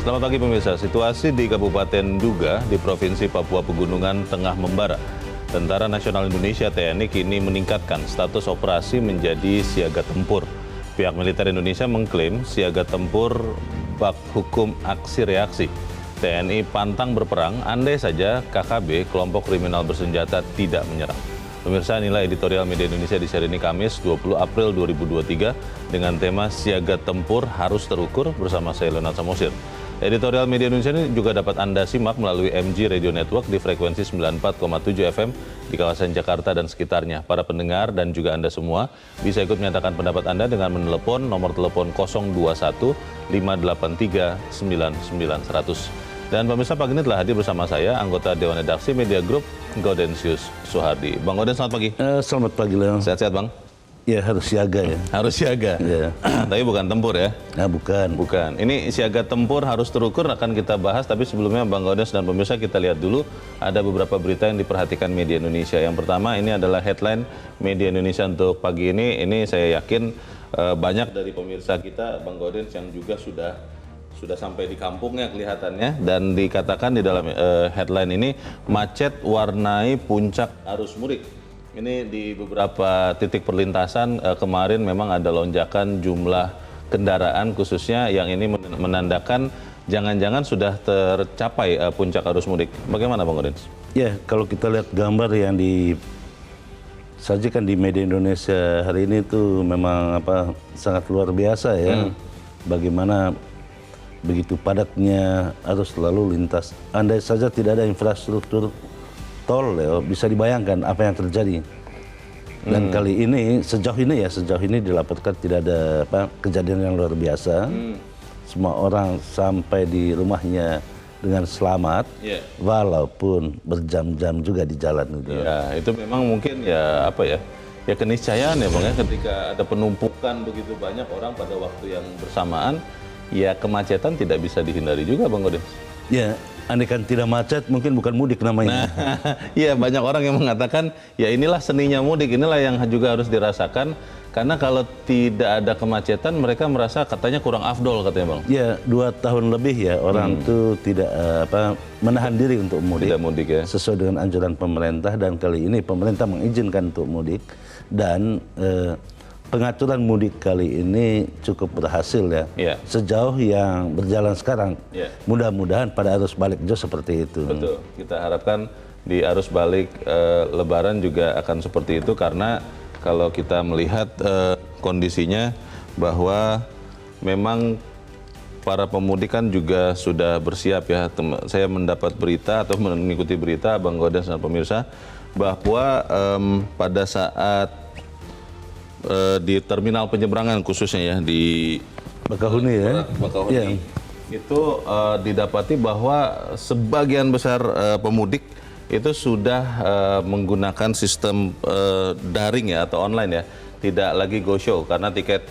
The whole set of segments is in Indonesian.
Selamat pagi pemirsa. Situasi di Kabupaten Duga di Provinsi Papua Pegunungan tengah membara. Tentara Nasional Indonesia TNI kini meningkatkan status operasi menjadi siaga tempur. Pihak militer Indonesia mengklaim siaga tempur bak hukum aksi reaksi. TNI pantang berperang andai saja KKB, kelompok kriminal bersenjata, tidak menyerang. Pemirsa, inilah editorial Media Indonesia di seri ini Kamis 20 April 2023 dengan tema Siaga Tempur Harus Terukur bersama saya Leonard Samosir. Editorial Media Indonesia ini juga dapat Anda simak melalui MG Radio Network di frekuensi 94,7 FM di kawasan Jakarta dan sekitarnya. Para pendengar dan juga Anda semua bisa ikut menyatakan pendapat Anda dengan menelepon nomor telepon 021 583 9900. Dan pemirsa, pagi ini telah hadir bersama saya anggota Dewan Redaksi Media Group Gaudensius Suhardi. Bang Gauden, selamat pagi. Selamat pagi, Leon. Sehat-sehat, Bang? Ya, harus siaga ya. Harus siaga? Ya. Tapi bukan tempur ya? Nah, bukan. Bukan. Ini siaga tempur harus terukur akan kita bahas, tapi sebelumnya Bang Gauden dan pemirsa kita lihat dulu ada beberapa berita yang diperhatikan Media Indonesia. Yang pertama ini adalah headline Media Indonesia untuk pagi ini. Ini saya yakin banyak dari pemirsa kita, Bang Gauden, yang juga sudah sampai di kampungnya kelihatannya, dan dikatakan di dalam headline ini macet warnai puncak arus mudik. Ini di beberapa titik perlintasan kemarin memang ada lonjakan jumlah kendaraan khususnya yang ini menandakan jangan-jangan sudah tercapai puncak arus mudik. Bagaimana Bang Gauden? Ya, kalau kita lihat gambar yang disajikan di Media Indonesia hari ini itu memang sangat luar biasa ya. Bagaimana begitu padatnya arus lalu lintas. Andai saja tidak ada infrastruktur tol, ya, bisa dibayangkan apa yang terjadi. Dan kali ini, sejauh ini dilaporkan tidak ada kejadian yang luar biasa. Semua orang sampai di rumahnya dengan selamat, walaupun berjam-jam juga di jalan itu. Ya, itu memang mungkin ya keniscayaan ya Bang ya, ketika ada penumpukan begitu banyak orang pada waktu yang bersamaan. Ya, kemacetan tidak bisa dihindari juga Bang Gauden. Ya, andaikan tidak macet mungkin bukan mudik namanya. Iya, banyak orang yang mengatakan ya inilah seninya mudik, inilah yang juga harus dirasakan. Karena kalau tidak ada kemacetan mereka merasa katanya kurang afdol katanya Bang. Ya, 2 tahun lebih ya orang itu tidak menahan diri untuk mudik. Tidak mudik ya. Sesuai dengan anjuran pemerintah, dan kali ini pemerintah mengizinkan untuk mudik, dan pengaturan mudik kali ini cukup berhasil ya. Sejauh yang berjalan sekarang. Mudah-mudahan pada arus balik juga seperti itu. Betul. Kita harapkan di arus balik Lebaran juga akan seperti itu, karena kalau kita melihat kondisinya bahwa memang para pemudik kan juga sudah bersiap ya. Saya mendapat berita atau mengikuti berita Bang Gauden dan pemirsa bahwa pada saat di terminal penyeberangan khususnya ya di Bakahuni ya. Bakahuni itu didapati bahwa sebagian besar pemudik itu sudah menggunakan sistem daring ya atau online ya, tidak lagi go show, karena tiket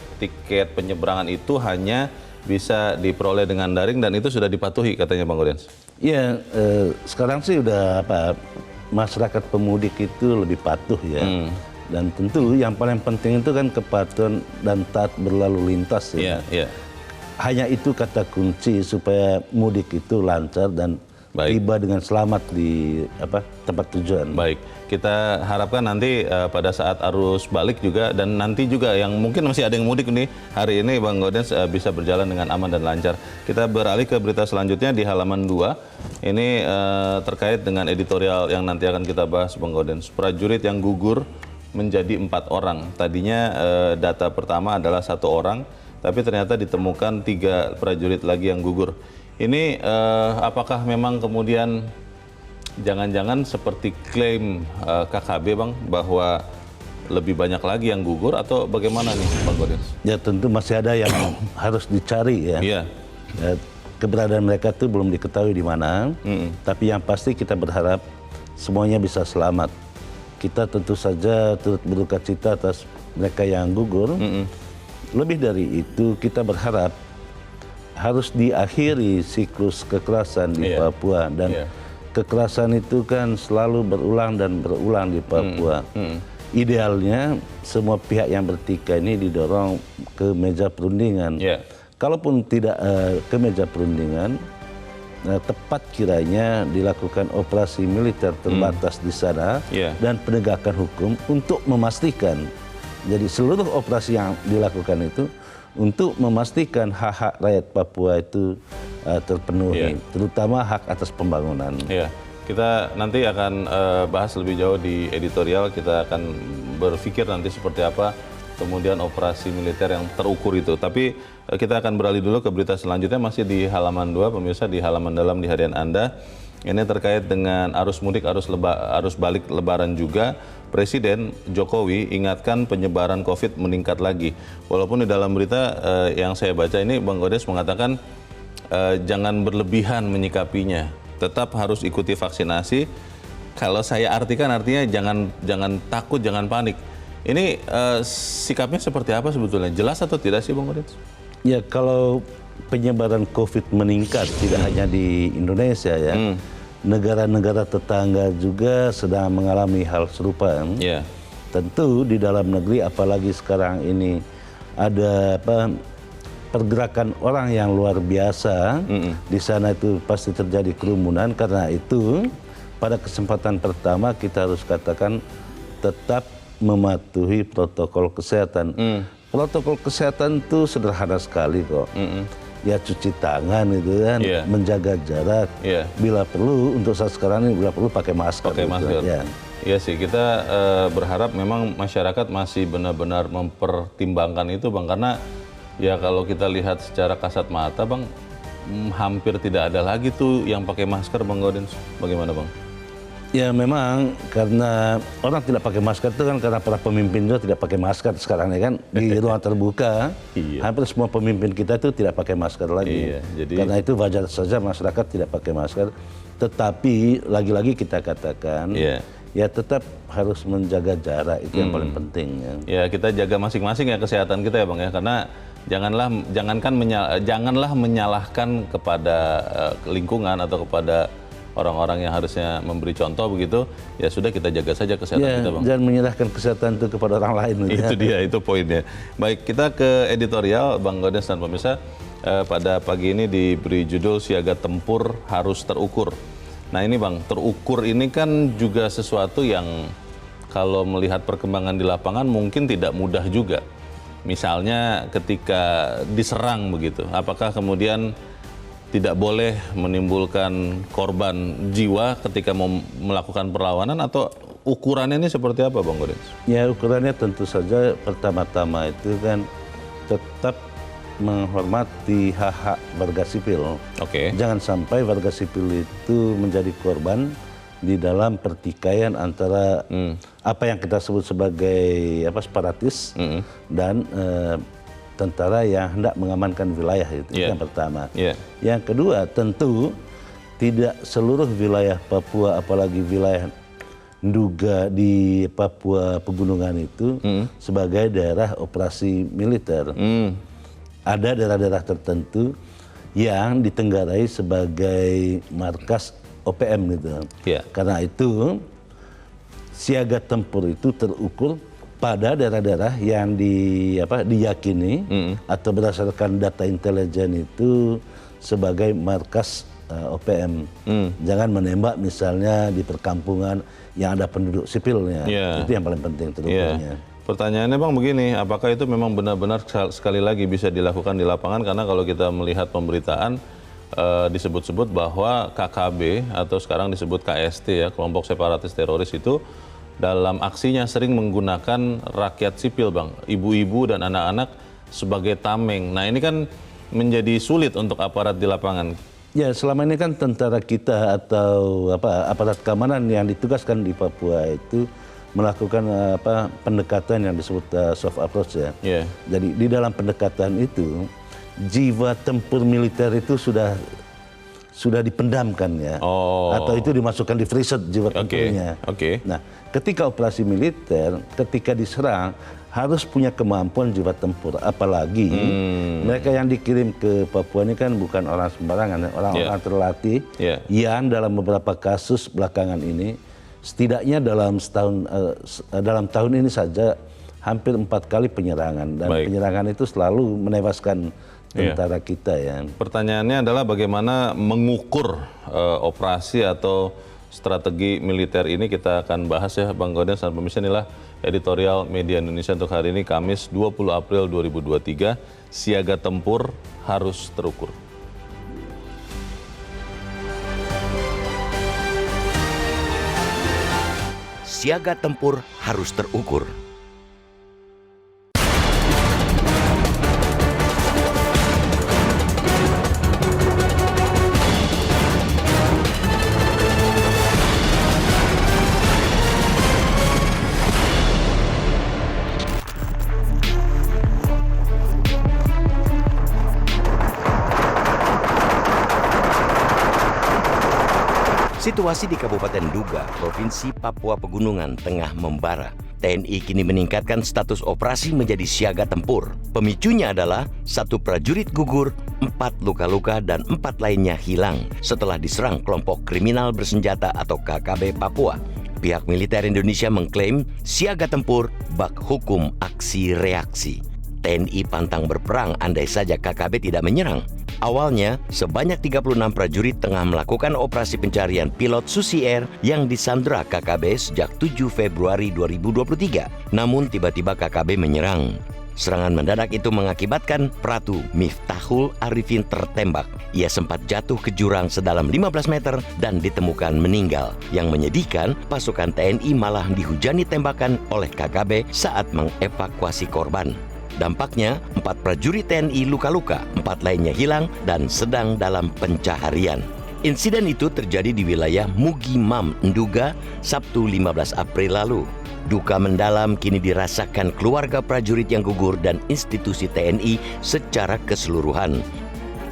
penyeberangan itu hanya bisa diperoleh dengan daring dan itu sudah dipatuhi katanya Bang Gauden. Iya, sekarang sih udah masyarakat pemudik itu lebih patuh ya. Dan tentu yang paling penting itu kan kepatuhan dan taat berlalu lintas ya. Hanya itu kata kunci supaya mudik itu lancar dan tiba dengan selamat di tempat tujuan. Baik, kita harapkan nanti pada saat arus balik juga, dan nanti juga yang mungkin masih ada yang mudik nih hari ini Bang Gauden bisa berjalan dengan aman dan lancar. Kita beralih ke berita selanjutnya di halaman 2. Ini terkait dengan editorial yang nanti akan kita bahas Bang Gauden. Prajurit yang gugur menjadi 4 orang. Tadinya data pertama adalah 1 orang, tapi ternyata ditemukan 3 prajurit lagi yang gugur. Ini apakah memang kemudian jangan-jangan seperti klaim KKB Bang, bahwa lebih banyak lagi yang gugur, atau bagaimana nih Bang Gauden? Ya, tentu masih ada yang harus dicari ya. Keberadaan mereka itu belum diketahui di mana, tapi yang pasti kita berharap semuanya bisa selamat. Kita tentu saja turut berduka cita atas mereka yang gugur. Lebih dari itu, kita berharap harus diakhiri siklus kekerasan di Papua, dan kekerasan itu kan selalu berulang dan berulang di Papua. Idealnya semua pihak yang bertikai ini didorong ke meja perundingan. kalaupun tidak ke meja perundingan, tepat kiranya dilakukan operasi militer terbatas di sana dan penegakan hukum untuk memastikan. Jadi seluruh operasi yang dilakukan itu untuk memastikan hak-hak rakyat Papua itu terpenuhi, terutama hak atas pembangunan. Kita nanti akan bahas lebih jauh di editorial, kita akan berpikir nanti seperti apa kemudian operasi militer yang terukur itu. Tapi kita akan beralih dulu ke berita selanjutnya, masih di halaman 2, pemirsa, di halaman dalam di harian Anda. Ini terkait dengan arus mudik, arus balik lebaran juga. Presiden Jokowi ingatkan penyebaran COVID meningkat lagi. Walaupun di dalam berita yang saya baca ini, Bang Godes mengatakan jangan berlebihan menyikapinya. Tetap harus ikuti vaksinasi. Kalau saya artikan artinya jangan takut, jangan panik. Ini sikapnya seperti apa sebetulnya? Jelas atau tidak sih, Bang Godes? Ya, kalau penyebaran COVID meningkat tidak hanya di Indonesia ya, negara-negara tetangga juga sedang mengalami hal serupa. Tentu di dalam negeri, apalagi sekarang ini ada pergerakan orang yang luar biasa, di sana itu pasti terjadi kerumunan. Karena itu pada kesempatan pertama kita harus katakan tetap mematuhi protokol kesehatan. Protokol kesehatan itu sederhana sekali kok. Ya cuci tangan itu kan, menjaga jarak. Bila perlu, untuk saat sekarang ini bila perlu pakai masker. Iya sih, kita berharap memang masyarakat masih benar-benar mempertimbangkan itu, Bang. Karena ya kalau kita lihat secara kasat mata, Bang, hampir tidak ada lagi tuh yang pakai masker, Bang Gaudens. Bagaimana, Bang? Ya memang karena orang tidak pakai masker itu kan karena para pemimpin juga tidak pakai masker sekarang ya kan, di ruang terbuka. Hampir semua pemimpin kita itu tidak pakai masker lagi. Karena itu wajar saja masyarakat tidak pakai masker. Tetapi lagi-lagi kita katakan ya tetap harus menjaga jarak, itu yang paling penting ya. Kita jaga masing-masing ya kesehatan kita ya, Bang ya, karena janganlah menyalahkan kepada lingkungan atau kepada orang-orang yang harusnya memberi contoh begitu, ya sudah kita jaga saja kesehatan kita, Bang. Jangan menyerahkan kesehatan itu kepada orang lain. Itu dia, itu poinnya. Baik, kita ke editorial, Bang Gaudens dan pemirsa. Pada pagi ini diberi judul Siaga Tempur Harus Terukur. Nah ini, Bang, terukur ini kan juga sesuatu yang kalau melihat perkembangan di lapangan mungkin tidak mudah juga. Misalnya ketika diserang begitu, apakah kemudian tidak boleh menimbulkan korban jiwa ketika mau melakukan perlawanan, atau ukurannya ini seperti apa, Bang Gaudens? Ya, ukurannya tentu saja pertama-tama itu kan tetap menghormati hak-hak warga sipil. Jangan sampai warga sipil itu menjadi korban di dalam pertikaian antara apa yang kita sebut sebagai separatis dan tentara yang hendak mengamankan wilayah itu. Yang pertama. Yang kedua, tentu tidak seluruh wilayah Papua, apalagi wilayah Nduga di Papua Pegunungan itu sebagai daerah operasi militer. Ada daerah-daerah tertentu yang ditenggarai sebagai markas OPM gitu. Karena itu siaga tempur itu terukur pada daerah-daerah yang diyakini atau berdasarkan data intelijen itu sebagai markas OPM. Jangan menembak misalnya di perkampungan yang ada penduduk sipilnya. Itu yang paling penting terukurnya. Pertanyaannya, Bang, begini, apakah itu memang benar-benar sekali lagi bisa dilakukan di lapangan? Karena kalau kita melihat pemberitaan disebut-sebut bahwa KKB atau sekarang disebut KST ya, kelompok separatis teroris itu dalam aksinya sering menggunakan rakyat sipil, Bang, ibu-ibu dan anak-anak sebagai tameng. Nah ini kan menjadi sulit untuk aparat di lapangan. Ya, selama ini kan tentara kita atau aparat keamanan yang ditugaskan di Papua itu melakukan pendekatan yang disebut soft approach ya. Jadi di dalam pendekatan itu jiwa tempur militer itu sudah dipendamkan ya, atau itu dimasukkan di freezer jiwa tempurnya. Nah, ketika operasi militer, ketika diserang harus punya kemampuan jiwa tempur. Apalagi mereka yang dikirim ke Papua ini kan bukan orang sembarangan, orang-orang terlatih yang dalam beberapa kasus belakangan ini, setidaknya dalam tahun ini saja hampir 4 kali penyerangan, dan penyerangan itu selalu menewaskan tentara kita ya. Pertanyaannya adalah bagaimana mengukur operasi atau strategi militer ini. Kita akan bahas ya Bang Gaudens dan pemirsa. Inilah editorial Media Indonesia untuk hari ini, Kamis 20 April 2023, siaga tempur harus terukur. Siaga tempur harus terukur. Situasi di Kabupaten Duga, Provinsi Papua Pegunungan tengah membara. TNI kini meningkatkan status operasi menjadi siaga tempur. Pemicunya adalah 1 prajurit gugur, 4 luka-luka, dan 4 lainnya hilang setelah diserang kelompok kriminal bersenjata atau KKB Papua. Pihak militer Indonesia mengklaim siaga tempur bak hukum aksi reaksi. TNI pantang berperang andai saja KKB tidak menyerang. Awalnya, sebanyak 36 prajurit tengah melakukan operasi pencarian pilot Susi Air yang disandra KKB sejak 7 Februari 2023. Namun tiba-tiba KKB menyerang. Serangan mendadak itu mengakibatkan Pratu Miftahul Arifin tertembak. Ia sempat jatuh ke jurang sedalam 15 meter dan ditemukan meninggal. Yang menyedihkan, pasukan TNI malah dihujani tembakan oleh KKB saat mengevakuasi korban. Dampaknya, 4 prajurit TNI luka-luka, 4 lainnya hilang dan sedang dalam pencaharian. Insiden itu terjadi di wilayah Mugimam, Nduga, Sabtu 15 April lalu. Duka mendalam kini dirasakan keluarga prajurit yang gugur dan institusi TNI secara keseluruhan.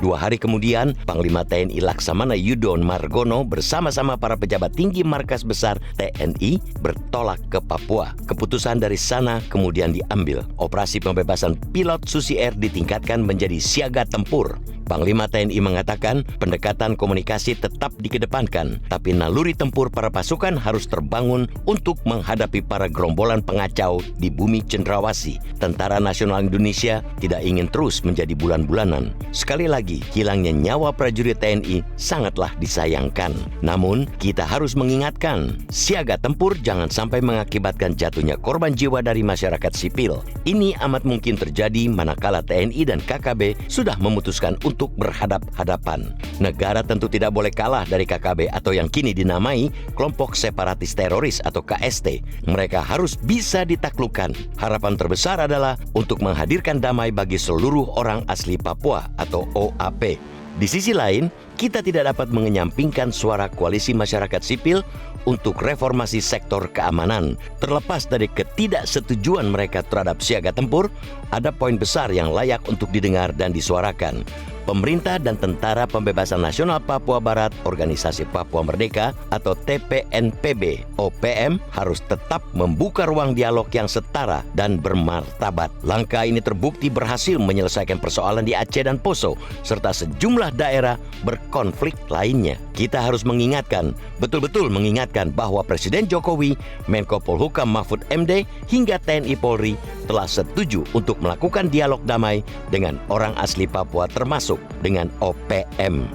2 hari kemudian, Panglima TNI Laksamana Yudho Margono bersama-sama para pejabat tinggi markas besar TNI bertolak ke Papua. Keputusan dari sana kemudian diambil. Operasi pembebasan pilot Susi Air ditingkatkan menjadi siaga tempur. Panglima TNI mengatakan pendekatan komunikasi tetap dikedepankan, tapi naluri tempur para pasukan harus terbangun untuk menghadapi para gerombolan pengacau di bumi cendrawasih. Tentara Nasional Indonesia tidak ingin terus menjadi bulan-bulanan. Sekali lagi, hilangnya nyawa prajurit TNI sangatlah disayangkan. Namun, kita harus mengingatkan, siaga tempur jangan sampai mengakibatkan jatuhnya korban jiwa dari masyarakat sipil. Ini amat mungkin terjadi manakala TNI dan KKB sudah memutuskan untuk berhadap-hadapan. Negara tentu tidak boleh kalah dari KKB atau yang kini dinamai kelompok separatis teroris atau KST. Mereka harus bisa ditaklukkan. Harapan terbesar adalah untuk menghadirkan damai bagi seluruh orang asli Papua atau OAP. Di sisi lain, kita tidak dapat mengenyampingkan suara koalisi masyarakat sipil untuk reformasi sektor keamanan. Terlepas dari ketidaksetujuan mereka terhadap siaga tempur, ada poin besar yang layak untuk didengar dan disuarakan. Pemerintah dan Tentara Pembebasan Nasional Papua Barat, Organisasi Papua Merdeka atau TPNPB, OPM harus tetap membuka ruang dialog yang setara dan bermartabat. Langkah ini terbukti berhasil menyelesaikan persoalan di Aceh dan Poso, serta sejumlah daerah berkonflik lainnya. Kita harus mengingatkan, betul-betul mengingatkan bahwa Presiden Jokowi, Menko Polhukam Mahfud MD, hingga TNI Polri telah setuju untuk melakukan dialog damai dengan orang asli Papua termasuk dengan OPM.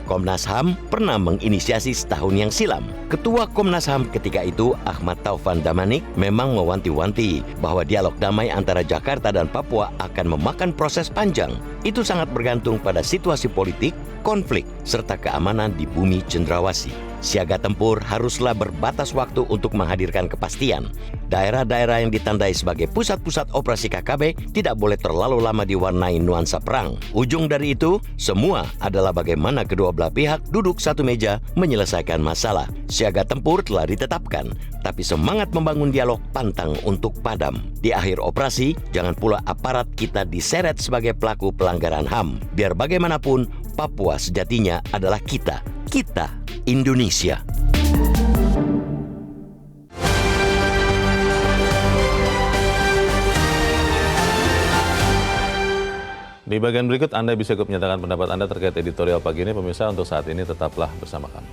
Komnas HAM pernah menginisiasi setahun yang silam. Ketua Komnas HAM ketika itu, Ahmad Taufan Damanik, memang mewanti-wanti bahwa dialog damai antara Jakarta dan Papua akan memakan proses panjang. Itu sangat bergantung pada situasi politik, konflik, serta keamanan di bumi cendrawasih. Siaga tempur haruslah berbatas waktu untuk menghadirkan kepastian. Daerah-daerah yang ditandai sebagai pusat-pusat operasi KKB tidak boleh terlalu lama diwarnai nuansa perang. Ujung dari itu, semua adalah bagaimana kedua belah pihak duduk satu meja menyelesaikan masalah. Siaga tempur telah ditetapkan, tapi semangat membangun dialog pantang untuk padam. Di akhir operasi, jangan pula aparat kita diseret sebagai pelaku pelanggaran HAM. Biar bagaimanapun, Papua sejatinya adalah kita Indonesia. Di bagian berikut Anda bisa ikut menyatakan pendapat Anda terkait editorial pagi ini. Pemirsa, untuk saat ini tetaplah bersama kami.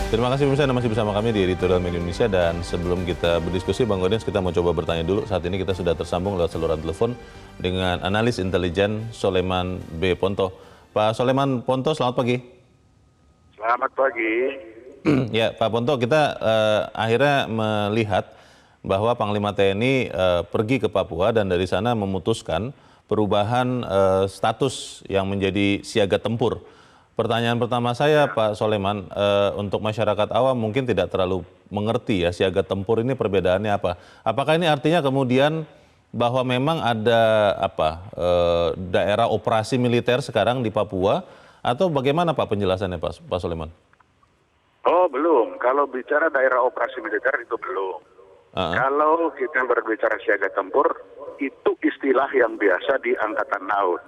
Terima kasih pemirsa Anda masih bersama kami di Editorial Media Indonesia, dan sebelum kita berdiskusi Bang Gaudens, kita mau coba bertanya dulu. Saat ini kita sudah tersambung lewat saluran telepon dengan analis intelijen Soleman B. Ponto. Pak Soleman Ponto, selamat pagi. Selamat pagi. Ya Pak Ponto, kita akhirnya melihat bahwa Panglima TNI pergi ke Papua dan dari sana memutuskan perubahan status yang menjadi siaga tempur. Pertanyaan pertama saya, Pak Soleman, untuk masyarakat awam mungkin tidak terlalu mengerti ya siaga tempur ini perbedaannya apa. Apakah ini artinya kemudian bahwa memang ada daerah operasi militer sekarang di Papua, atau bagaimana Pak penjelasannya Pak Soleman? Oh belum, kalau bicara daerah operasi militer itu belum. Kalau kita berbicara siaga tempur, itu istilah yang biasa di Angkatan Laut.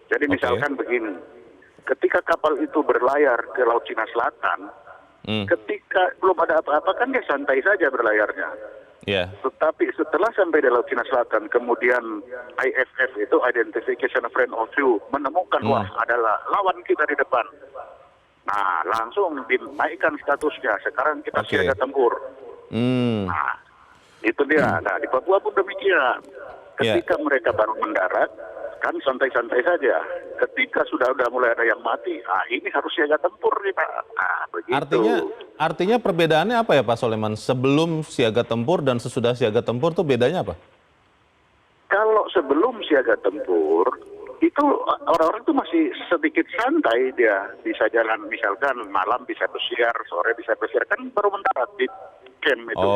Jadi misalkan begini, ketika kapal itu berlayar ke Laut Cina Selatan, ketika belum ada apa-apa kan dia santai saja berlayarnya. Yeah. Tetapi setelah sampai di Laut Cina Selatan, kemudian IFF itu Identification of Friend of View menemukan wah adalah lawan kita di depan. Nah langsung dinaikkan statusnya. Sekarang kita siaga tempur. Nah itu dia. Nah di Papua pun demikian. Ketika mereka baru mendarat, kan santai-santai saja. Ketika sudah mulai ada yang mati, ini harus siaga tempur nih Pak. Begitu. Artinya perbedaannya apa ya Pak Soleman? Sebelum siaga tempur dan sesudah siaga tempur itu bedanya apa? Kalau sebelum siaga tempur, itu orang-orang itu masih sedikit santai, dia bisa jalan, misalkan malam bisa bersiar, sore bisa bersiar, kan baru mendarat di camp itu.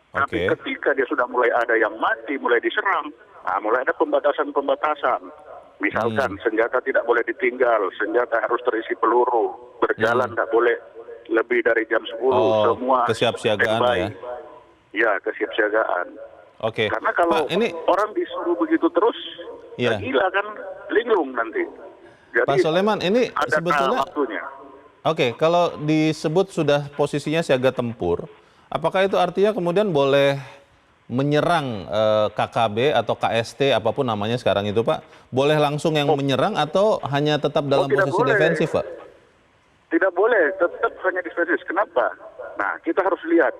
Tapi ketika dia sudah mulai ada yang mati, mulai diserang, mulai ada pembatasan-pembatasan. Misalkan senjata tidak boleh ditinggal, senjata harus terisi peluru, berjalan tidak boleh lebih dari jam 10, semua kesiapsiagaan ya? Ya, kesiapsiagaan. Karena kalau Pak, orang disuruh begitu terus, gila kan, linglung nanti. Jadi, Pak Soleman, ini ada sebetulnya waktunya. Kalau disebut sudah posisinya siaga tempur, apakah itu artinya kemudian boleh menyerang KKB atau KST apapun namanya sekarang itu Pak? Boleh langsung yang menyerang atau hanya tetap dalam posisi defensif Pak? Tidak boleh, tetap hanya defensif. Kenapa? Nah, kita harus lihat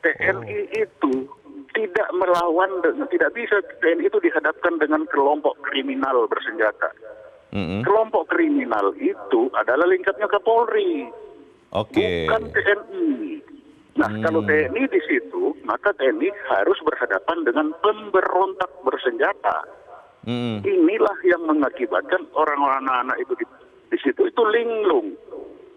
TNI itu tidak melawan, tidak bisa TNI itu dihadapkan dengan kelompok kriminal bersenjata. Kelompok kriminal itu adalah lingkapnya Kapolri, bukan TNI. Nah, kalau TNI di situ, maka TNI harus berhadapan dengan pemberontak bersenjata. Inilah yang mengakibatkan orang-orang anak-anak itu di situ itu linglung.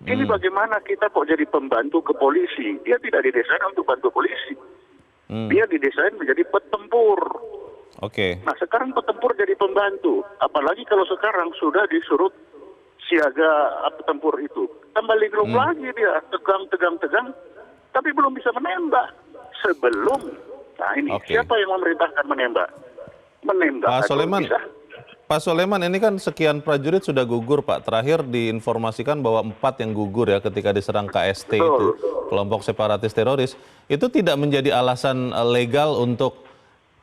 Ini bagaimana kita kok jadi pembantu ke polisi? Dia tidak didesain untuk bantu polisi. Dia didesain menjadi petempur. Nah, sekarang petempur jadi pembantu. Apalagi kalau sekarang sudah disuruh siaga tempur itu. Tambah linglung lagi dia, tegang, tapi belum bisa menembak. Sebelum, nah ini siapa yang memerintahkan menembak? Pak Soleman, ini kan sekian prajurit sudah gugur Pak. Terakhir diinformasikan bahwa 4 yang gugur ya ketika diserang KST itu, kelompok separatis teroris. Itu tidak menjadi alasan legal untuk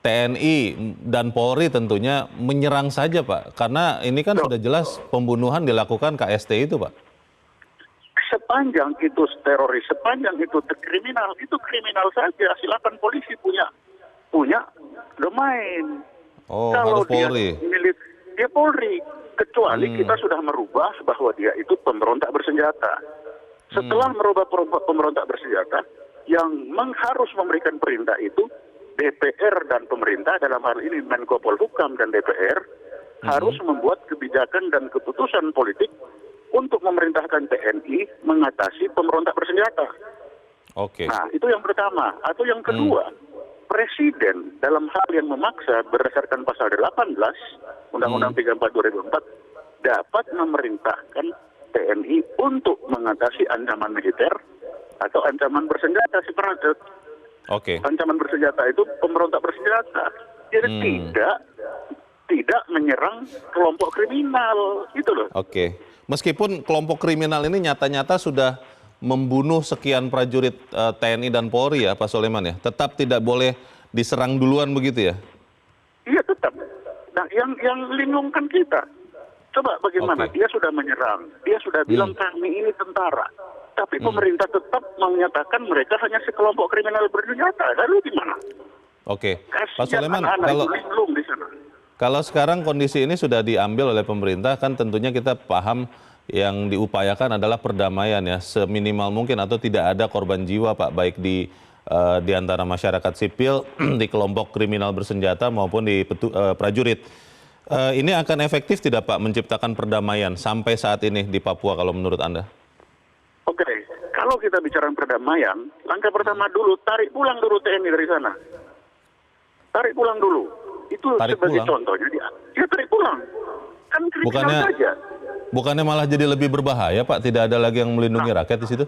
TNI dan Polri tentunya menyerang saja Pak. Karena ini kan sudah jelas pembunuhan dilakukan KST itu Pak. Sepanjang itu teroris, sepanjang itu kriminal, itu kriminal saja. Silakan polisi punya domain. Kalau harus Polri. Dia Polri, kecuali kita sudah merubah bahwa dia itu pemberontak bersenjata. Setelah merubah pemberontak bersenjata, yang harus memberikan perintah itu DPR dan pemerintah, dalam hal ini Menko Polhukam dan DPR, harus membuat kebijakan dan keputusan politik untuk memerintahkan TNI mengatasi pemberontak bersenjata. Nah, itu yang pertama. Atau yang kedua, Presiden dalam hal yang memaksa berdasarkan pasal 18 Undang-Undang 34 2004 dapat memerintahkan TNI untuk mengatasi ancaman militer atau ancaman bersenjata separatis. Ancaman bersenjata itu pemberontak bersenjata. Jadi tidak menyerang kelompok kriminal, itu loh. Meskipun kelompok kriminal ini nyata-nyata sudah membunuh sekian prajurit TNI dan Polri ya Pak Soleman ya, tetap tidak boleh diserang duluan begitu ya? Iya tetap. Nah yang lingungkan kita. Coba bagaimana dia sudah menyerang, dia sudah bilang kami ini tentara. Tapi pemerintah tetap menyatakan mereka hanya sekelompok kriminal bersenjata. Lalu gimana? Oke, Pak Kasihan Soleman, anak-anak kalau itu linglung di sana. kalau sekarang kondisi ini sudah diambil oleh pemerintah, kan tentunya kita paham yang diupayakan adalah perdamaian ya, seminimal mungkin atau tidak ada korban jiwa Pak, baik di antara masyarakat sipil, di kelompok kriminal bersenjata maupun di prajurit. Ini akan efektif tidak Pak menciptakan perdamaian sampai saat ini di Papua kalau menurut Anda? Oke, kalau kita bicara perdamaian, langkah pertama dulu, tarik pulang dulu TNI dari sana. Tarik pulang dulu. Itu Tarik sebagai pulang? contohnya. Dia tarik pulang. Kan kriminal saja. Bukannya malah jadi lebih berbahaya Pak? Tidak ada lagi yang melindungi rakyat di situ?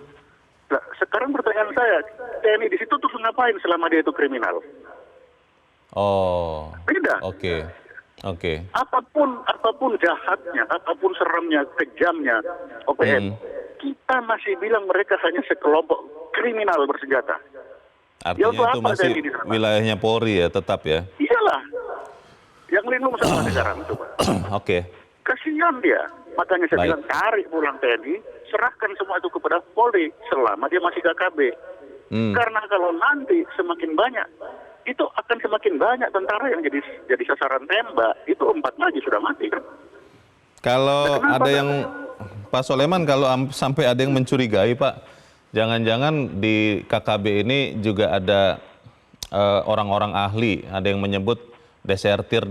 Nah, sekarang pertanyaan saya, TNI di situ terus ngapain selama dia itu kriminal? Oh, Beda. oke. Apapun jahatnya, apapun seramnya, kejamnya OPM, kita masih bilang mereka hanya sekelompok kriminal bersenjata. Artinya untuk itu apa masih TNI di sana? wilayahnya Polri ya, tetap ya? Iyalah, yang lindung sama sekarang coba. Oke. Kasihan dia. Makanya saya Baik. bilang tarik pulang TNI, serahkan semua itu kepada Polri selama dia masih KKB. Karena kalau nanti semakin banyak, itu akan semakin banyak tentara yang jadi sasaran tembak. Itu 4 lagi sudah mati kan. Kalau Nah, kenapa ada yang, Pak Soleman, kalau sampai ada yang mencurigai Pak, jangan-jangan di KKB ini juga ada orang-orang ahli, ada yang menyebut desertir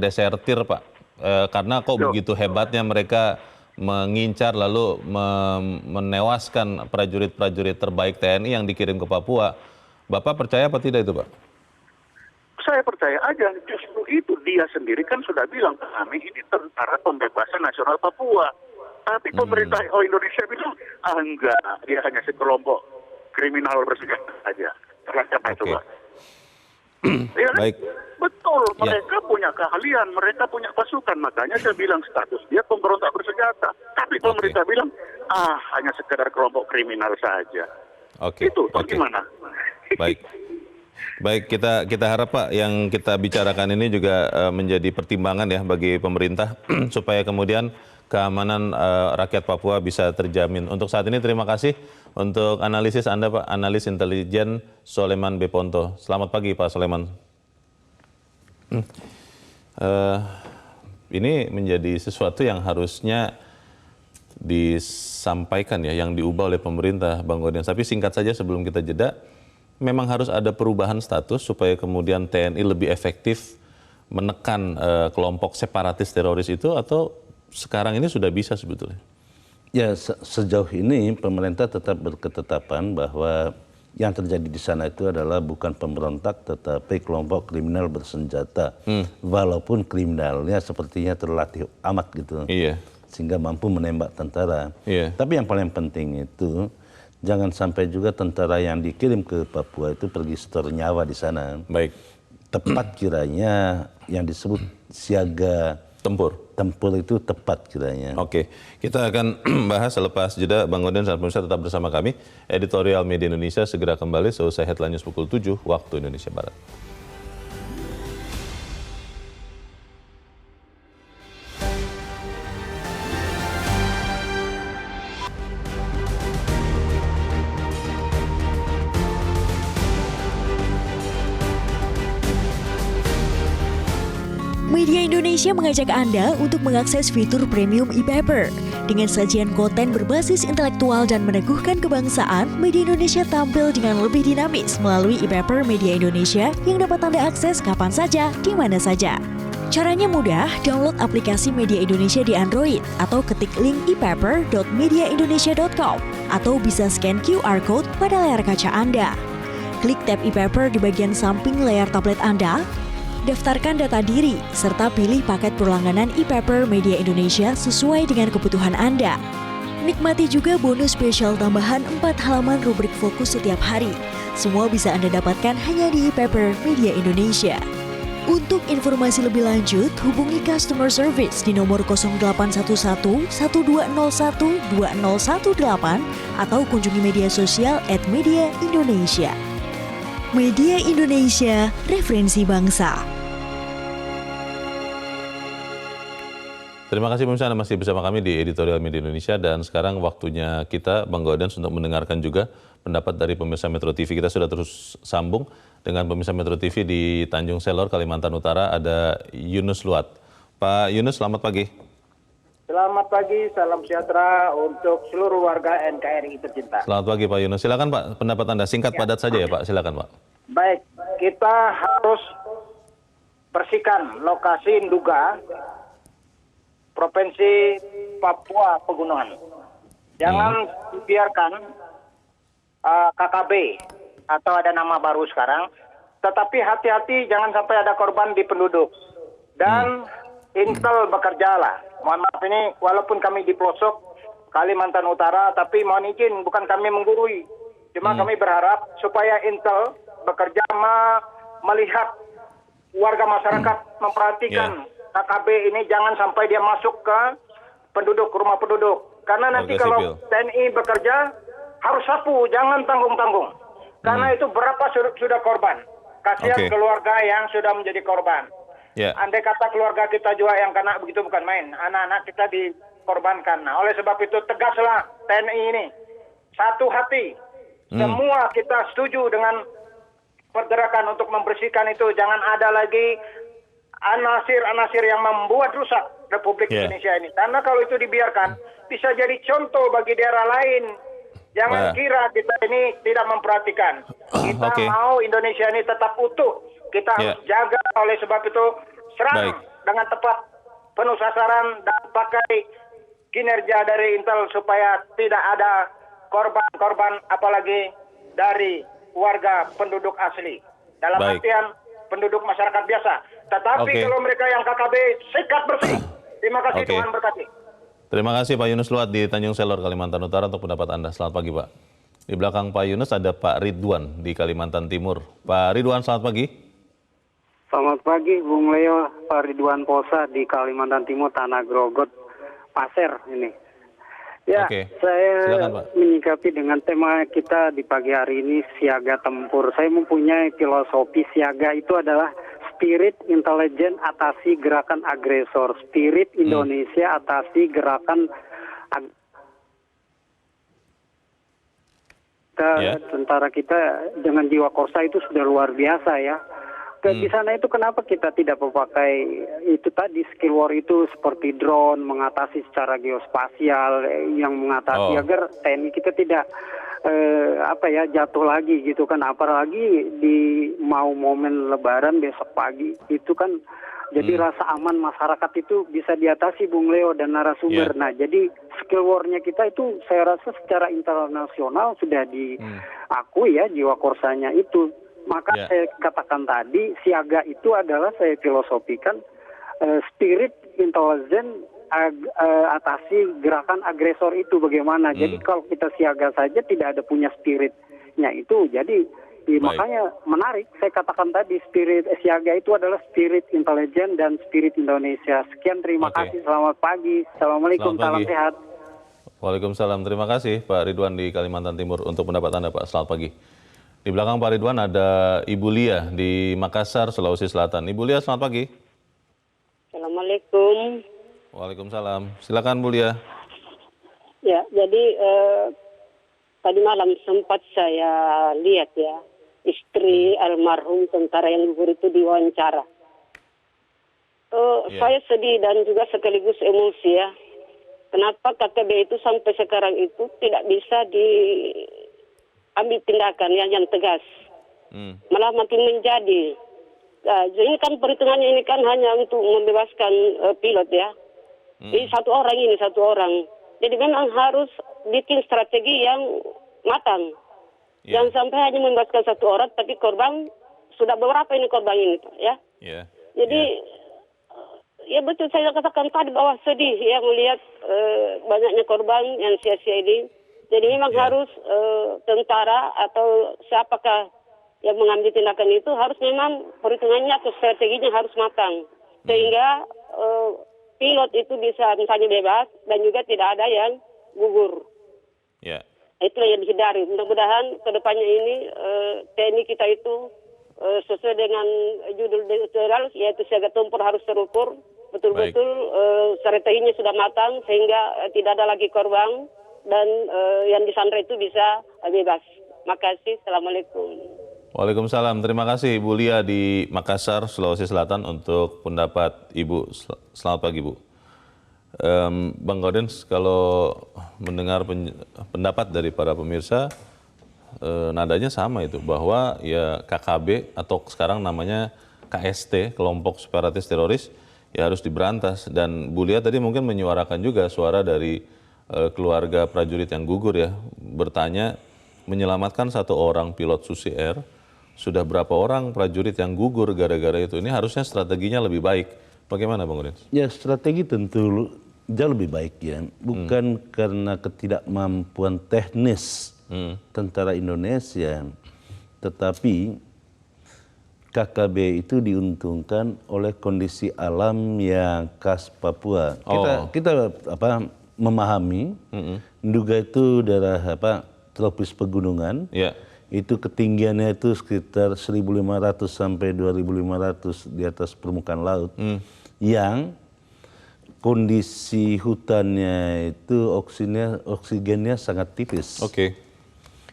Pak. Karena kok begitu hebatnya mereka mengincar lalu menewaskan prajurit-prajurit terbaik TNI yang dikirim ke Papua. Bapak percaya apa tidak itu Pak? Saya percaya aja, justru itu dia sendiri kan sudah bilang, kami ini tentara pembebasan nasional Papua. Tapi pemerintah Indonesia bilang, enggak, dia hanya sekelompok kriminal bersenjata saja. Terlalu apa itu, Oke. Pak? Ya, kan? Baik. Betul, Ya. mereka punya keahlian, mereka punya pasukan. Makanya saya bilang status dia pemberontak bersenjata. Tapi pemerintah bilang, hanya sekedar kelompok kriminal saja. Oke. Itu, Oke. gimana? Baik, kita harap Pak yang kita bicarakan ini juga menjadi pertimbangan ya bagi pemerintah supaya kemudian keamanan rakyat Papua bisa terjamin. Untuk saat ini terima kasih untuk analisis Anda Pak, analis intelijen Soleman Beponto. Selamat pagi Pak Soleman. Ini menjadi sesuatu yang harusnya disampaikan ya, yang diubah oleh pemerintah Bang Godian. Tapi singkat saja sebelum kita jeda, memang harus ada perubahan status supaya kemudian TNI lebih efektif menekan kelompok separatis teroris itu, atau sekarang ini sudah bisa sebetulnya? Ya, sejauh ini pemerintah tetap berketetapan bahwa yang terjadi di sana itu adalah bukan pemberontak tetapi kelompok kriminal bersenjata. Walaupun kriminalnya sepertinya terlatih amat gitu. Iya. Sehingga mampu menembak tentara. Iya. Tapi yang paling penting itu jangan sampai juga tentara yang dikirim ke Papua itu pergi setor nyawa di sana. Baik. Tepat kiranya yang disebut siaga Tempur. itu tepat kiranya. Oke, kita akan bahas selepas jeda. Bang Godian dan pemirsa tetap bersama kami. Editorial Media Indonesia segera kembali seusai headline news pukul 7 waktu Indonesia Barat. Media Indonesia mengajak Anda untuk mengakses fitur premium e-paper. Dengan sajian konten berbasis intelektual dan meneguhkan kebangsaan, Media Indonesia tampil dengan lebih dinamis melalui e-paper Media Indonesia yang dapat Anda akses kapan saja, di mana saja. Caranya mudah, download aplikasi Media Indonesia di Android atau ketik link e-paper.mediaindonesia.com atau bisa scan QR code pada layar kaca Anda. Klik tab e-paper di bagian samping layar tablet Anda, daftarkan data diri, serta pilih paket berlangganan e-paper Media Indonesia sesuai dengan kebutuhan Anda. Nikmati juga bonus spesial tambahan 4 halaman rubrik fokus setiap hari. Semua bisa Anda dapatkan hanya di e-paper Media Indonesia. Untuk informasi lebih lanjut, hubungi customer service di nomor 0811 1201 2018 atau kunjungi media sosial @mediaindonesia. Media Indonesia, referensi bangsa. Terima kasih pemirsa, Anda masih bersama kami di Editorial Media Indonesia dan sekarang waktunya kita, Bang Gaudens, untuk mendengarkan juga pendapat dari pemirsa Metro TV. Kita sudah terus sambung dengan pemirsa Metro TV di Tanjung Selor, Kalimantan Utara, ada Yunus Luat. Pak Yunus, selamat pagi. Selamat pagi, salam sejahtera untuk seluruh warga NKRI tercinta. Selamat pagi Pak Yunus, silakan Pak pendapat Anda, singkat padat saja ya Pak, silakan Pak. Baik, kita harus bersihkan lokasi Nduga, Provinsi Papua Pegunungan. Jangan dibiarkan KKB atau ada nama baru sekarang, tetapi hati-hati jangan sampai ada korban di penduduk. Dan Intel bekerjalah. Mohon maaf ini walaupun kami di pelosok Kalimantan Utara, tapi mohon izin bukan kami menggurui. Cuma kami berharap supaya Intel bekerja melihat warga masyarakat memperhatikan KKB ini jangan sampai dia masuk ke penduduk, rumah penduduk. Karena nanti Warga kalau sipil. TNI bekerja harus sapu, jangan tanggung-tanggung. Karena itu berapa sudah korban. Kasihan keluarga yang sudah menjadi korban. Andai kata keluarga kita juga yang kena begitu bukan main. Anak-anak kita dikorbankan. Nah, oleh sebab itu tegaslah TNI ini. Satu hati. Semua kita setuju dengan pergerakan untuk membersihkan itu. Jangan ada lagi anasir-anasir yang membuat rusak Republik Indonesia ini. Karena kalau itu dibiarkan, bisa jadi contoh bagi daerah lain. Jangan kira kita ini tidak memperhatikan. Kita mau Indonesia ini tetap utuh. Kita harus jaga, oleh sebab itu serang dengan tepat, penuh sasaran, dan pakai kinerja dari Intel supaya tidak ada korban-korban apalagi dari warga penduduk asli. Dalam artian penduduk masyarakat biasa. Tetapi kalau mereka yang KKB sikat bersih. Terima kasih Tuhan berkati. Terima kasih Pak Yunus Luat di Tanjung Selor, Kalimantan Utara untuk pendapat Anda. Selamat pagi Pak. Di belakang Pak Yunus ada Pak Ridwan di Kalimantan Timur. Pak Ridwan, selamat pagi. Selamat pagi Bung Leo, Pak Ridwan Posa di Kalimantan Timur, Tanah Grogot, Pasir ini. Ya, saya silakan, Pak. menyikapi dengan tema kita di pagi hari ini siaga tempur. Saya mempunyai filosofi siaga itu adalah spirit intelijen atasi gerakan agresor, spirit Indonesia atasi gerakan tentara kita dengan jiwa korsa itu sudah luar biasa ya. Di sana itu kenapa kita tidak memakai itu tadi skill war itu seperti drone mengatasi secara geospasial yang mengatasi agar TNI kita tidak jatuh lagi gitu kan, apalagi di mau momen Lebaran besok pagi itu kan jadi rasa aman masyarakat itu bisa diatasi Bung Leo dan narasumber. Nah jadi skill war-nya kita itu saya rasa secara internasional sudah diakui ya jiwa korsanya itu. Maka saya katakan tadi, siaga itu adalah saya filosofikan spirit intelijen atasi gerakan agresor itu bagaimana. Jadi kalau kita siaga saja tidak ada punya spiritnya itu. Jadi makanya menarik saya katakan tadi spirit siaga itu adalah spirit intelijen dan spirit Indonesia. Sekian, terima kasih. Selamat pagi. Assalamualaikum, salam sehat. Waalaikumsalam. Terima kasih Pak Ridwan di Kalimantan Timur untuk pendapat Anda Pak. Selamat pagi. Di belakang Pak Ridwan ada Ibu Lia di Makassar, Sulawesi Selatan. Ibu Lia, selamat pagi. Assalamualaikum. Waalaikumsalam. Silakan Bu Lia. Ya, jadi tadi malam sempat saya lihat ya, istri almarhum tentara yang gugur itu diwawancara. Saya sedih dan juga sekaligus emosi ya. Kenapa KKB itu sampai sekarang itu tidak bisa ambil tindakan yang tegas, malah makin menjadi. Ini kan perhitungannya ini kan hanya untuk membebaskan pilot ya. Jadi satu orang. Jadi memang harus bikin strategi yang matang. Jangan sampai hanya membebaskan satu orang, tapi korban sudah beberapa ini korban ini ya. Jadi ya betul saya katakan tadi bahwa sedih ya melihat banyaknya korban yang sia-sia ini. Jadi memang harus tentara atau siapakah yang mengambil tindakan itu harus memang perhitungannya atau strateginya harus matang. Sehingga pilot itu bisa misalnya bebas dan juga tidak ada yang gugur. Itulah yang dihindari. Mudah-mudahan ke depannya ini TNI kita itu sesuai dengan judul editorial yaitu siaga tempur harus terukur betul-betul strateginya sudah matang sehingga tidak ada lagi korban dan yang disandra itu bisa bebas. Makasih. Assalamualaikum. Waalaikumsalam. Terima kasih Ibu Lia di Makassar, Sulawesi Selatan untuk pendapat Ibu. Selamat pagi, Bu. Bang Gaudens, kalau mendengar pendapat dari para pemirsa, nadanya sama itu, bahwa ya KKB atau sekarang namanya KST, kelompok separatis teroris, ya harus diberantas. Dan Bu Lia tadi mungkin menyuarakan juga suara dari keluarga prajurit yang gugur ya, bertanya menyelamatkan satu orang pilot Susi Air, sudah berapa orang prajurit yang gugur gara-gara itu. Ini harusnya strateginya lebih baik. Bagaimana Bang Gaudens? Ya, strategi tentu jauh lebih baik ya, bukan karena ketidakmampuan teknis tentara Indonesia, tetapi KKB itu diuntungkan oleh kondisi alam yang khas Papua. Kita memahami, Nduga itu daerah tropis pegunungan, itu ketinggiannya itu sekitar 1.500 sampai 2.500 di atas permukaan laut, yang kondisi hutannya itu oksigennya sangat tipis.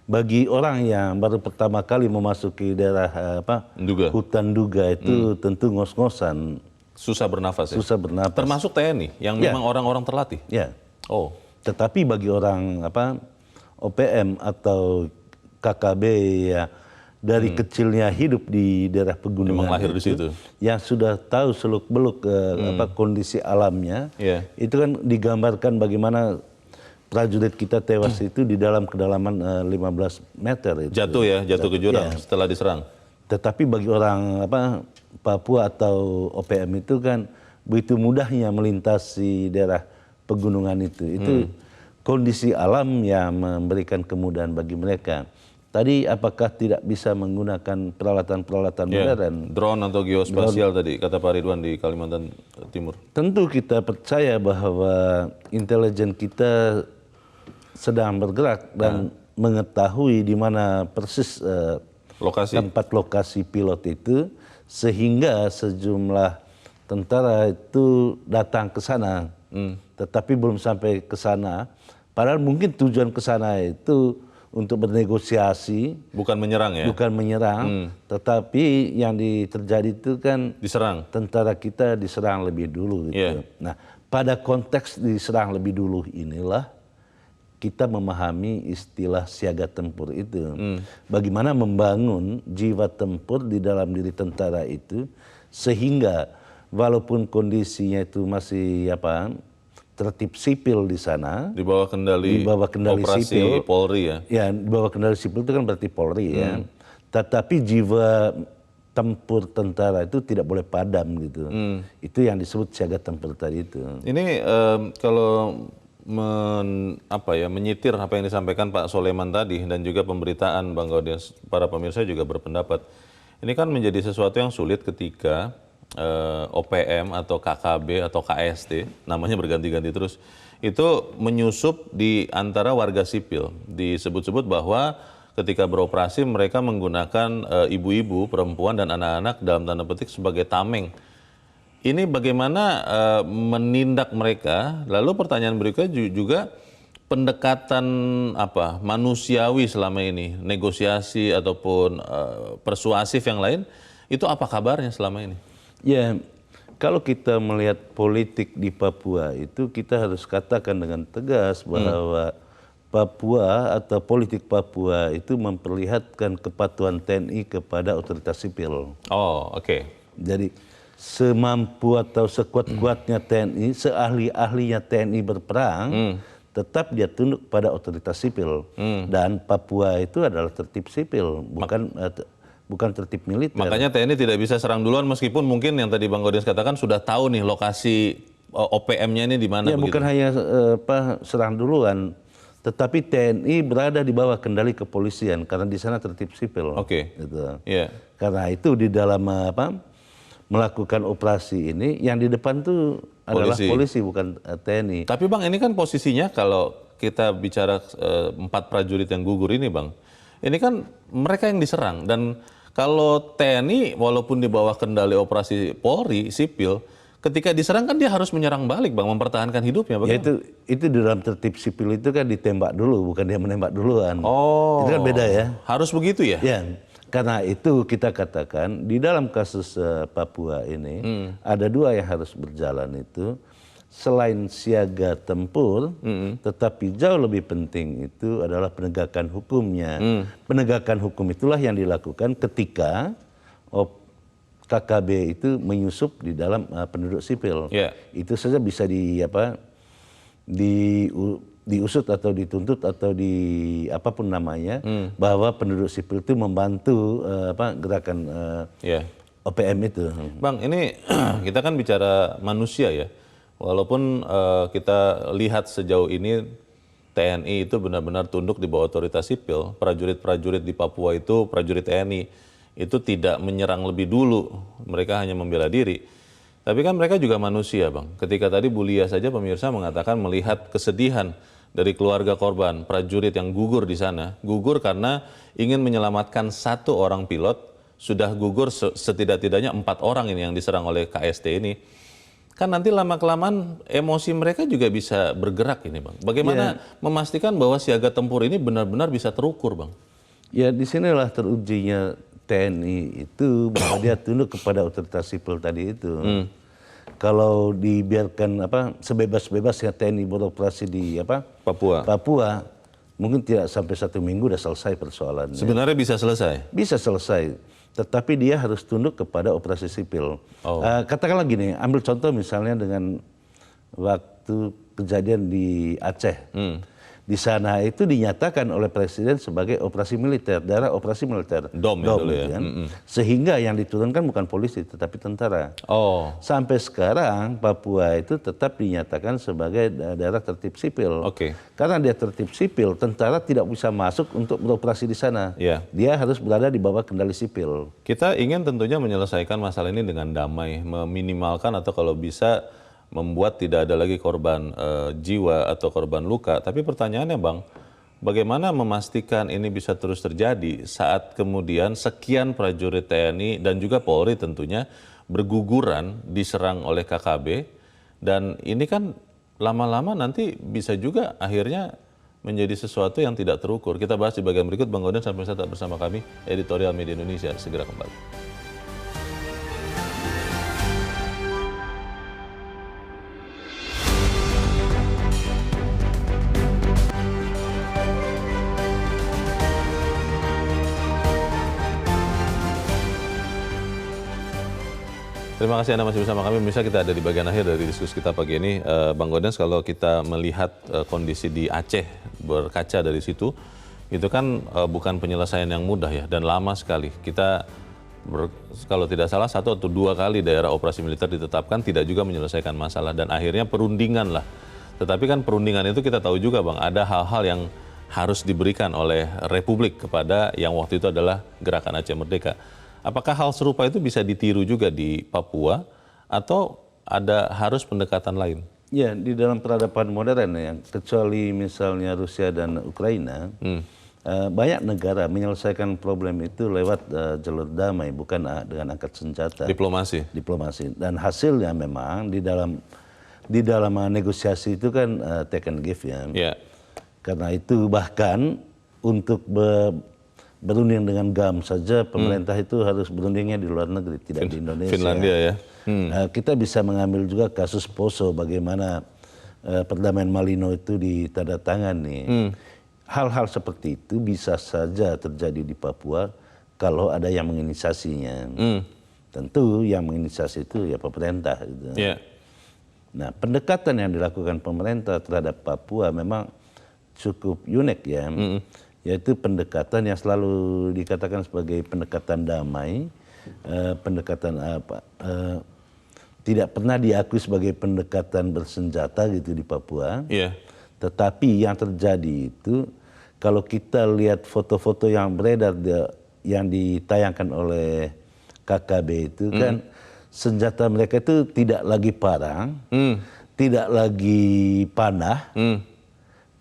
Bagi orang yang baru pertama kali memasuki daerah hutan Nduga itu tentu ngos-ngosan. Susah bernafas ya? Susah bernafas. Termasuk TNI yang memang orang-orang terlatih? Ya. Tetapi bagi orang OPM atau KKB ya, dari kecilnya hidup di daerah pegunungan, memang lahir di situ, yang sudah tahu seluk-beluk kondisi alamnya, itu kan digambarkan bagaimana prajurit kita tewas itu di dalam kedalaman 15 meter. Itu. Jatuh ke jurang setelah diserang. Tetapi bagi orang Papua atau OPM itu kan begitu mudahnya melintasi daerah pegunungan itu kondisi alam yang memberikan kemudahan bagi mereka. Tadi apakah tidak bisa menggunakan peralatan-peralatan modern? Drone atau geospasial tadi, kata Pak Ridwan di Kalimantan Timur. Tentu kita percaya bahwa intelijen kita sedang bergerak dan mengetahui di mana persis tempat lokasi pilot itu, sehingga sejumlah tentara itu datang ke sana, tetapi belum sampai ke sana. Padahal mungkin tujuan ke sana itu untuk bernegosiasi, bukan menyerang ya, tetapi yang terjadi itu kan diserang. Tentara kita diserang lebih dulu gitu. Nah, pada konteks diserang lebih dulu inilah kita memahami istilah siaga tempur itu. Bagaimana membangun jiwa tempur di dalam diri tentara itu, sehingga walaupun kondisinya itu masih tertib sipil di sana, di bawah kendali operasi sipil, Polri ya. Ya, di bawah kendali sipil itu kan berarti Polri ya. Tetapi jiwa tempur tentara itu tidak boleh padam gitu. Itu yang disebut siaga tempur tadi itu. Ini kalau menyitir apa yang disampaikan Pak Soleman tadi dan juga pemberitaan Bang Gaudens, para pemirsa juga berpendapat ini kan menjadi sesuatu yang sulit ketika OPM atau KKB atau KST, namanya berganti-ganti terus, itu menyusup di antara warga sipil. Disebut-sebut bahwa ketika beroperasi mereka menggunakan ibu-ibu, perempuan dan anak-anak dalam tanda petik sebagai tameng. Ini bagaimana menindak mereka? Lalu pertanyaan berikutnya juga pendekatan manusiawi selama ini, negosiasi ataupun persuasif yang lain, itu apa kabarnya selama ini? Ya, kalau kita melihat politik di Papua itu kita harus katakan dengan tegas bahwa Papua atau politik Papua itu memperlihatkan kepatuhan TNI kepada otoritas sipil. Jadi semampu atau sekuat-kuatnya TNI, seahli-ahlinya TNI berperang, tetap dia tunduk pada otoritas sipil. Dan Papua itu adalah tertib sipil, bukan tertib militer. Makanya TNI tidak bisa serang duluan meskipun mungkin yang tadi Bang Gaudens katakan sudah tahu nih lokasi OPM-nya ini di mana. Ya, bukan hanya serang duluan, tetapi TNI berada di bawah kendali kepolisian karena di sana tertib sipil. Gitu. Karena itu di dalam melakukan operasi ini yang di depan tuh adalah polisi bukan TNI. Tapi Bang, ini kan posisinya kalau kita bicara 4 prajurit yang gugur ini Bang, ini kan mereka yang diserang, dan kalau TNI walaupun di bawah kendali operasi Polri sipil, ketika diserang kan dia harus menyerang balik, Bang, mempertahankan hidupnya. Ya itu di dalam tertib sipil itu kan ditembak dulu, bukan dia menembak duluan. Oh, itu kan beda ya. Harus begitu ya? Ya, karena itu kita katakan di dalam kasus Papua ini ada dua yang harus berjalan itu. Selain siaga tempur, tetapi jauh lebih penting itu adalah penegakan hukumnya. Penegakan hukum itulah yang dilakukan ketika KKB itu menyusup di dalam penduduk sipil. Itu saja bisa diusut atau dituntut atau apapun namanya, bahwa penduduk sipil itu membantu gerakan OPM itu. Bang, ini kita kan bicara manusia ya. Walaupun kita lihat sejauh ini TNI itu benar-benar tunduk di bawah otoritas sipil, prajurit-prajurit di Papua itu, prajurit TNI itu tidak menyerang lebih dulu, mereka hanya membela diri. Tapi kan mereka juga manusia, Bang. Ketika tadi Bu Lia saja pemirsa mengatakan melihat kesedihan dari keluarga korban, prajurit yang gugur di sana, gugur karena ingin menyelamatkan satu orang pilot, sudah gugur setidak-tidaknya 4 orang ini yang diserang oleh KST ini. Kan nanti lama-kelamaan emosi mereka juga bisa bergerak ini, Bang. Bagaimana memastikan bahwa siaga tempur ini benar-benar bisa terukur, Bang? Ya, disinilah terujinya TNI itu bahwa dia tunduk kepada otoritas sipil tadi itu. Kalau dibiarkan sebebas-bebasnya TNI beroperasi di Papua, mungkin tidak sampai 1 minggu udah selesai persoalannya. Sebenarnya bisa selesai? Bisa selesai. Tetapi dia harus tunduk kepada operasi sipil. Katakanlah gini, ambil contoh misalnya dengan waktu kejadian di Aceh. Di sana itu dinyatakan oleh Presiden sebagai operasi militer, daerah operasi militer. DOM dulu ya. Kan? Sehingga yang diturunkan bukan polisi tetapi tentara. Sampai sekarang Papua itu tetap dinyatakan sebagai daerah tertib sipil. Karena dia tertib sipil, tentara tidak bisa masuk untuk beroperasi di sana. Dia harus berada di bawah kendali sipil. Kita ingin tentunya menyelesaikan masalah ini dengan damai, meminimalkan atau kalau bisa membuat tidak ada lagi korban jiwa atau korban luka. Tapi pertanyaannya, Bang, bagaimana memastikan ini bisa terus terjadi saat kemudian sekian prajurit TNI dan juga Polri tentunya berguguran diserang oleh KKB, dan ini kan lama-lama nanti bisa juga akhirnya menjadi sesuatu yang tidak terukur. Kita bahas di bagian berikut. Bang Gaudenz sampai tetap bersama kami, Editorial Media Indonesia segera kembali. Terima kasih Anda masih bersama kami. Pemirsa, kita ada di bagian akhir dari diskusi kita pagi ini. Bang Gaudenz, kalau kita melihat kondisi di Aceh, berkaca dari situ, itu kan bukan penyelesaian yang mudah ya, dan lama sekali. Kita, kalau tidak salah 1 atau 2 kali daerah operasi militer ditetapkan, tidak juga menyelesaikan masalah, dan akhirnya perundingan lah. Tetapi kan perundingan itu kita tahu juga, Bang, ada hal-hal yang harus diberikan oleh Republik kepada yang waktu itu adalah Gerakan Aceh Merdeka. Apakah hal serupa itu bisa ditiru juga di Papua atau ada harus pendekatan lain? Ya, di dalam peradaban modern ya, kecuali misalnya Rusia dan Ukraina, banyak negara menyelesaikan problem itu lewat jalur damai, bukan dengan angkat senjata. Diplomasi. Dan hasilnya memang di dalam negosiasi itu kan take and give ya. Karena itu bahkan untuk berunding dengan GAM saja pemerintah itu harus berundingnya di luar negeri, tidak di Indonesia. Finlandia ya. Kita bisa mengambil juga kasus Poso, bagaimana perdamaian Malino itu ditandatangani. Hal-hal seperti itu bisa saja terjadi di Papua kalau ada yang menginisiasinya. Tentu yang menginisiasi itu ya pemerintah. Gitu. Nah, pendekatan yang dilakukan pemerintah terhadap Papua memang cukup unik ya. Yaitu pendekatan yang selalu dikatakan sebagai pendekatan damai, pendekatan tidak pernah diakui sebagai pendekatan bersenjata gitu di Papua. Tetapi yang terjadi itu, kalau kita lihat foto-foto yang beredar yang ditayangkan oleh KKB itu kan senjata mereka itu tidak lagi parang, tidak lagi panah,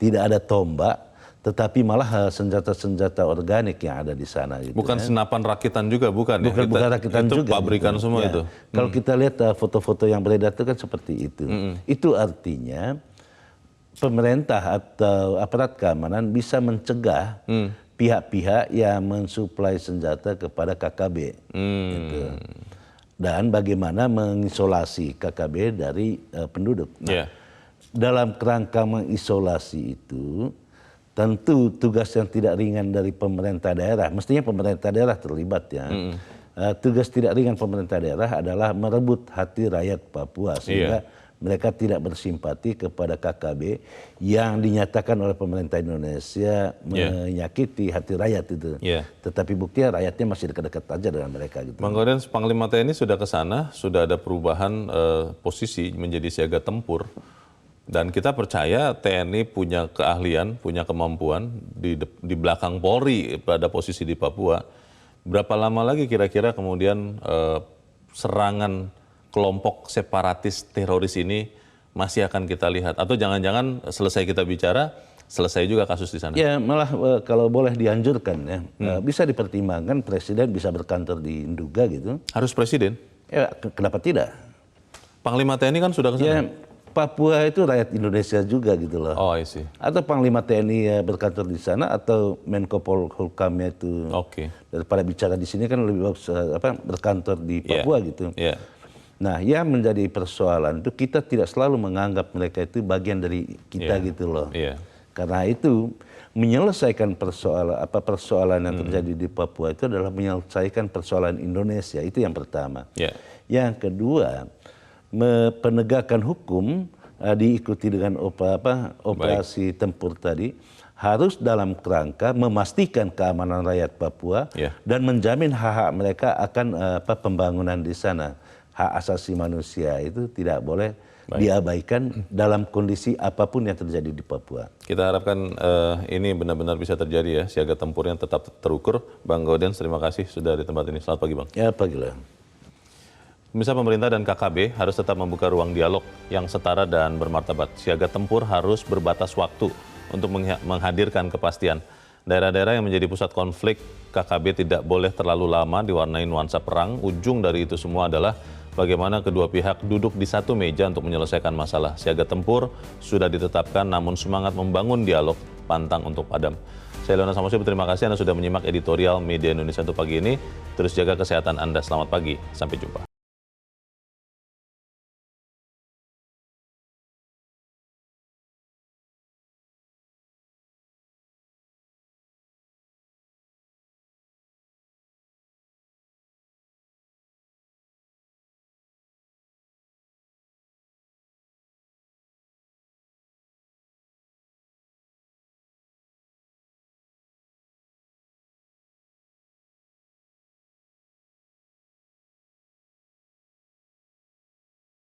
tidak ada tombak. tetapi malah senjata-senjata organik yang ada di sana. Gitu, bukan senapan rakitan juga, bukan ya? Bukan rakitan itu juga. Pabrikan gitu. semua itu. Kalau kita lihat foto-foto yang beredar itu kan seperti itu. Itu artinya pemerintah atau aparat keamanan bisa mencegah pihak-pihak yang mensuplai senjata kepada KKB. Gitu. Dan bagaimana mengisolasi KKB dari penduduk. Nah, dalam kerangka mengisolasi itu, tentu tugas yang tidak ringan dari pemerintah daerah, mestinya pemerintah daerah terlibat ya. Tugas tidak ringan pemerintah daerah adalah merebut hati rakyat Papua sehingga mereka tidak bersimpati kepada KKB yang dinyatakan oleh pemerintah Indonesia menyakiti hati rakyat itu. Tetapi buktinya rakyatnya masih dekat-dekat aja dengan mereka. Gitu. Bang Gaudens, Panglima TNI sudah ke sana, sudah ada perubahan posisi menjadi siaga tempur. Dan kita percaya TNI punya keahlian, punya kemampuan di belakang Polri pada posisi di Papua. Berapa lama lagi kira-kira kemudian serangan kelompok separatis teroris ini masih akan kita lihat? Atau jangan-jangan selesai kita bicara, selesai juga kasus di sana? Ya malah kalau boleh dianjurkan ya, bisa dipertimbangkan Presiden bisa berkantor di Nduga gitu. Harus Presiden? Ya kenapa tidak? Panglima TNI kan sudah ke sana? Ya, Papua itu rakyat Indonesia juga gitu loh. Oh, I see. Atau Panglima TNI berkantor di sana atau Menko Polhukamnya itu. Daripada bicara di sini kan lebih bagus berkantor di Papua gitu. Nah, yang menjadi persoalan itu kita tidak selalu menganggap mereka itu bagian dari kita gitu loh. Karena itu menyelesaikan persoalan yang terjadi di Papua itu adalah menyelesaikan persoalan Indonesia, itu yang pertama. Yang kedua, penegakan hukum diikuti dengan operasi tempur tadi harus dalam kerangka memastikan keamanan rakyat Papua dan menjamin hak-hak mereka akan pembangunan di sana. Hak asasi manusia itu tidak boleh diabaikan dalam kondisi apapun yang terjadi di Papua. Kita harapkan ini benar-benar bisa terjadi ya, siaga tempur yang tetap terukur. Bang Gaudens, terima kasih sudah di tempat ini. Selamat pagi, Bang. Ya, pagi lah. Pemirsa, pemerintah dan KKB harus tetap membuka ruang dialog yang setara dan bermartabat. Siaga tempur harus berbatas waktu untuk menghadirkan kepastian. Daerah-daerah yang menjadi pusat konflik KKB tidak boleh terlalu lama diwarnai nuansa perang. Ujung dari itu semua adalah bagaimana kedua pihak duduk di satu meja untuk menyelesaikan masalah. Siaga tempur sudah ditetapkan, namun semangat membangun dialog pantang untuk padam. Saya Leona Samosir, terima kasih Anda sudah menyimak editorial Media Indonesia untuk pagi ini. Terus jaga kesehatan Anda. Selamat pagi, sampai jumpa.